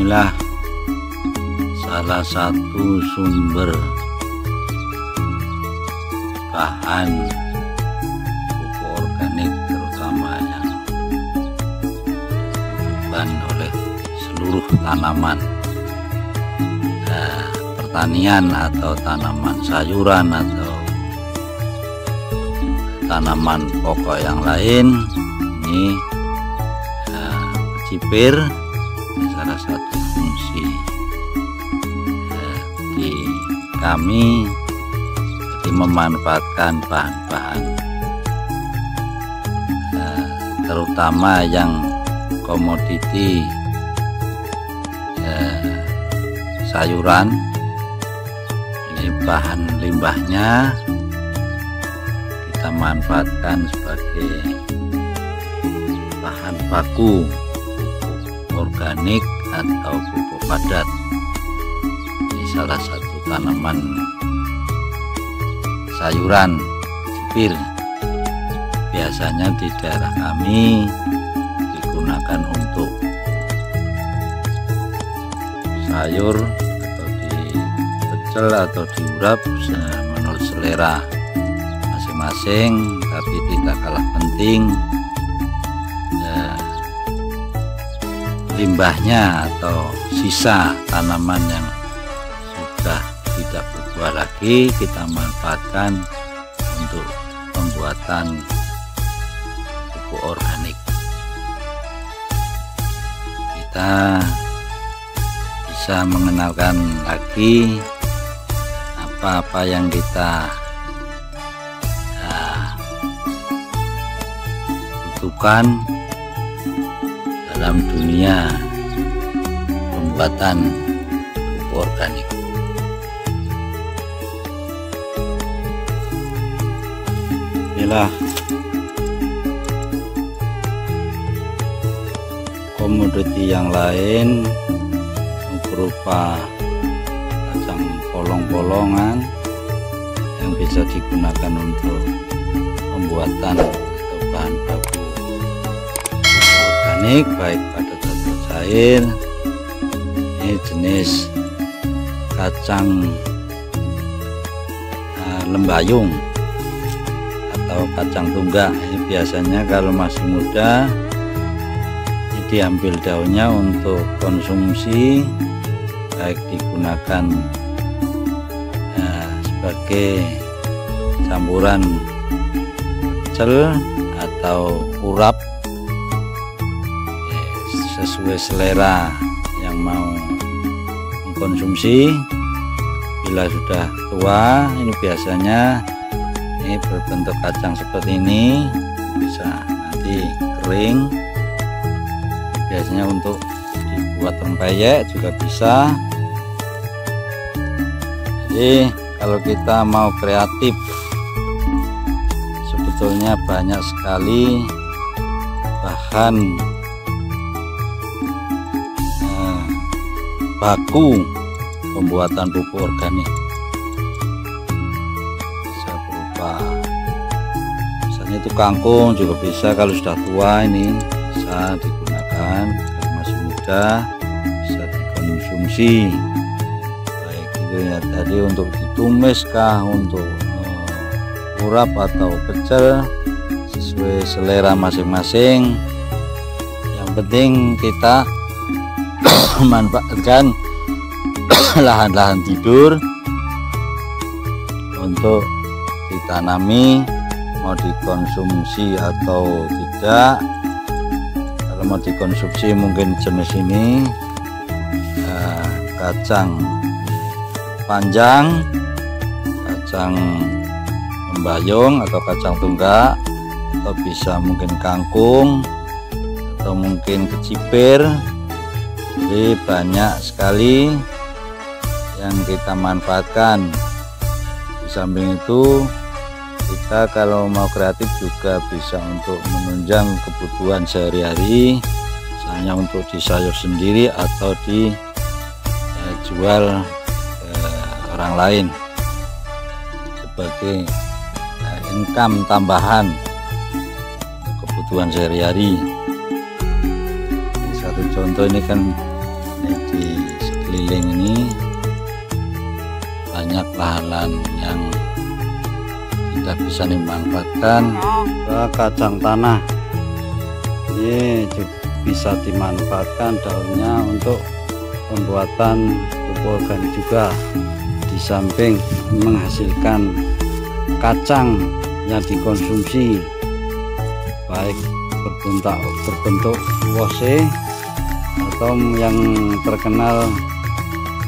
Inilah salah satu sumber bahan pupuk organik, terutama yang dibutuhkan oleh seluruh tanaman pertanian atau tanaman sayuran atau tanaman pokok yang lain. Ini kecipir salah satu fungsi di kami, jadi memanfaatkan bahan-bahan terutama yang komoditi sayuran. Ini bahan limbahnya kita manfaatkan sebagai bahan baku organik atau pupuk padat. Ini salah satu tanaman sayuran kecipir. Biasanya di daerah kami digunakan untuk sayur atau dipecel atau diurap menurut selera masing-masing, tapi tidak kalah penting limbahnya atau sisa tanaman yang sudah tidak berbuah lagi kita manfaatkan untuk pembuatan pupuk organik. Kita bisa mengenalkan lagi apa-apa yang kita butuhkan dalam dunia pembuatan pupuk organik. Inilah komoditi yang lain berupa kacang polong-polongan yang bisa digunakan untuk pembuatan atau bahan baku organik, baik padat atau cair. Ini jenis kacang lembayung atau kacang tunggak. Ini biasanya kalau masih muda ini diambil daunnya untuk konsumsi, baik digunakan sebagai campuran pecel atau urap sesuai selera yang mau mengkonsumsi. Bila sudah tua, ini biasanya ini berbentuk kacang seperti ini, bisa nanti kering. Biasanya untuk dibuat rempeyek juga bisa. Jadi kalau kita mau kreatif, sebetulnya banyak sekali bahan baku pembuatan pupuk organik. Bisa berupa misalnya itu kangkung juga bisa, kalau sudah tua ini bisa digunakan, kalau masih muda bisa dikonsumsi, baik itu ya tadi untuk ditumis kah, untuk urap atau pecel, sesuai selera masing-masing. Yang penting kita memanfaatkan lahan-lahan tidur untuk ditanami, mau dikonsumsi atau tidak. Kalau mau dikonsumsi mungkin jenis ini kacang panjang, kacang lembayung atau kacang tunggak, atau bisa mungkin kangkung atau mungkin kecipir. Jadi banyak sekali yang kita manfaatkan. Di samping itu kita kalau mau kreatif juga bisa untuk menunjang kebutuhan sehari-hari, misalnya untuk di sayur sendiri atau dijual ke orang lain sebagai income tambahan untuk kebutuhan sehari-hari. Satu contoh ini kan di sekeliling ini banyak lahan-lahan yang tidak bisa dimanfaatkan. Kacang tanah ini bisa dimanfaatkan daunnya untuk pembuatan pupuk organik juga, di samping menghasilkan kacang yang dikonsumsi baik berbentuk wose atau yang terkenal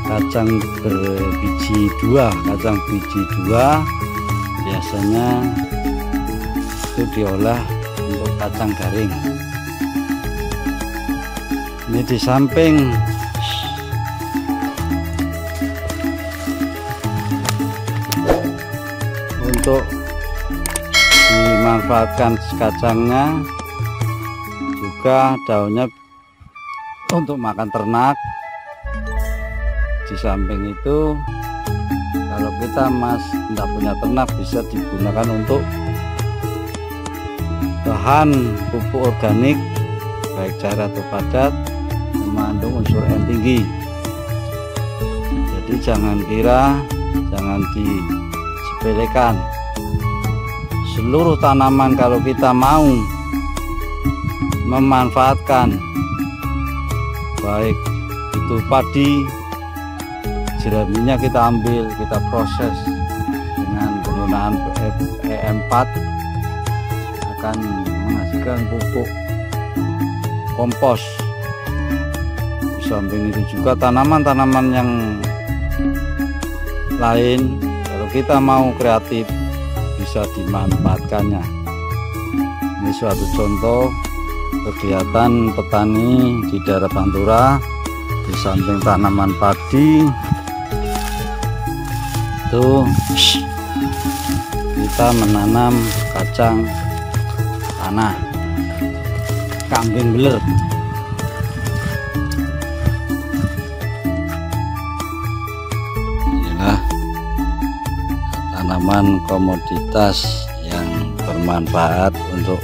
kacang berbiji dua. Kacang biji dua biasanya itu diolah untuk kacang garing. Ini di samping untuk dimanfaatkan kacangnya, juga daunnya untuk makan ternak. Di samping itu, kalau kita tidak punya ternak, bisa digunakan untuk bahan pupuk organik baik cair atau padat, mengandung unsur N tinggi. Jadi jangan disepelekan. Seluruh tanaman kalau kita mau memanfaatkan, baik itu padi, jeraminya kita ambil, kita proses dengan penggunaan E4, akan menghasilkan pupuk kompos. Di samping itu juga tanaman-tanaman yang lain, kalau kita mau kreatif, bisa dimanfaatkannya. Ini suatu contoh kegiatan petani di daerah Pantura. Di samping tanaman padi itu kita menanam kacang tanah, kambing beler. Inilah tanaman komoditas yang bermanfaat untuk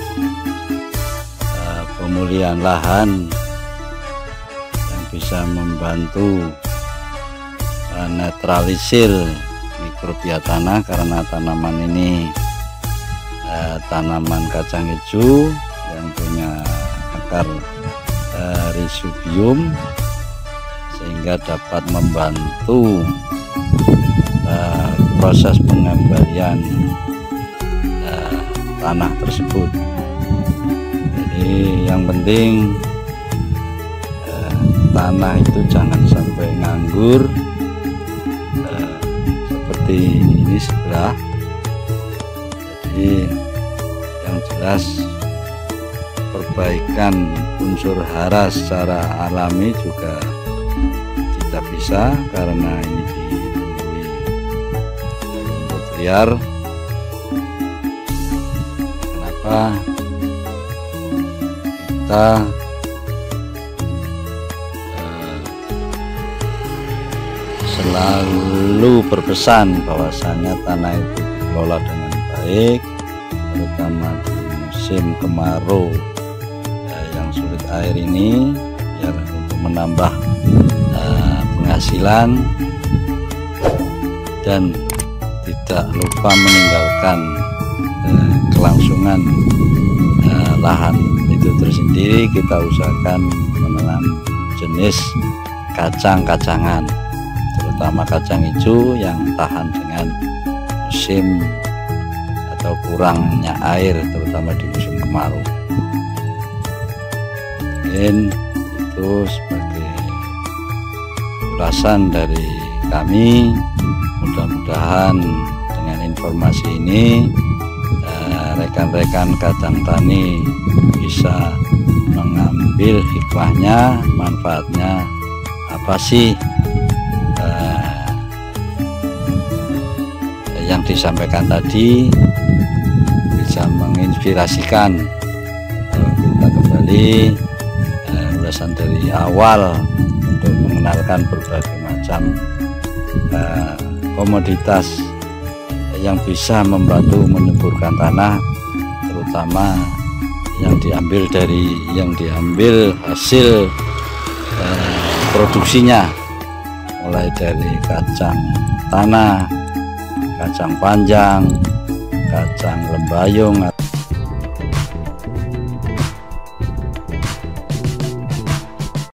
pemulihan lahan, yang bisa membantu netralisir mikrobia tanah, karena tanaman ini tanaman kacang hijau yang punya akar rhizobium, sehingga dapat membantu proses pengembalian tanah tersebut. Jadi yang penting tanah itu jangan sampai nganggur, seperti ini sebelah. Jadi yang jelas perbaikan unsur hara secara alami juga tidak bisa, karena ini ditumbuhi rumput liar. Kenapa kita selalu berpesan bahwasanya tanah itu dikelola dengan baik, terutama di musim kemarau yang sulit air ini, biar untuk menambah penghasilan dan tidak lupa meninggalkan kelangsungan lahan itu tersendiri. Kita usahakan menanam jenis kacang-kacangan, terutama kacang hijau yang tahan dengan musim atau kurangnya air, terutama di musim kemarau. Mungkin itu sebagai ulasan dari kami. Mudah-mudahan dengan informasi ini rekan-rekan kacang tani bisa mengambil hikmahnya, manfaatnya apa sih yang disampaikan tadi, bisa menginspirasikan. Kita kembali ulasan dari awal untuk mengenalkan berbagai macam komoditas yang bisa membantu menyuburkan tanah, terutama yang diambil hasil produksinya, mulai dari kacang tanah, kacang panjang, kacang lembayung